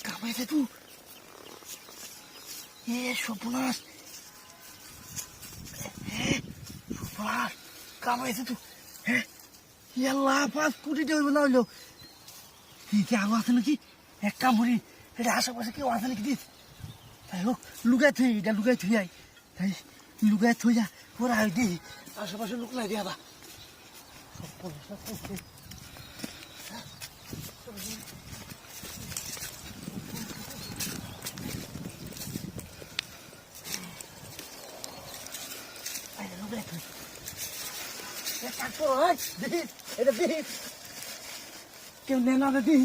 কামাইছে তুই এ সর্বনাশ সর্বনাশ কামাইছে তুই হ্যাঁ ইয়াল্লাহ 5 কোটি টাকা না হইলো কি আগে আছে নাকি এক কাম করি এটা আশেপাশে কেউ আছে নাকি দিস তাই হোক লুকাই থই এটা লুকাই থই আই তাই লুকাই থই যা ওরা আই দি আশেপাশে লোক লাই দিয়া বা কেউ নেই না দিস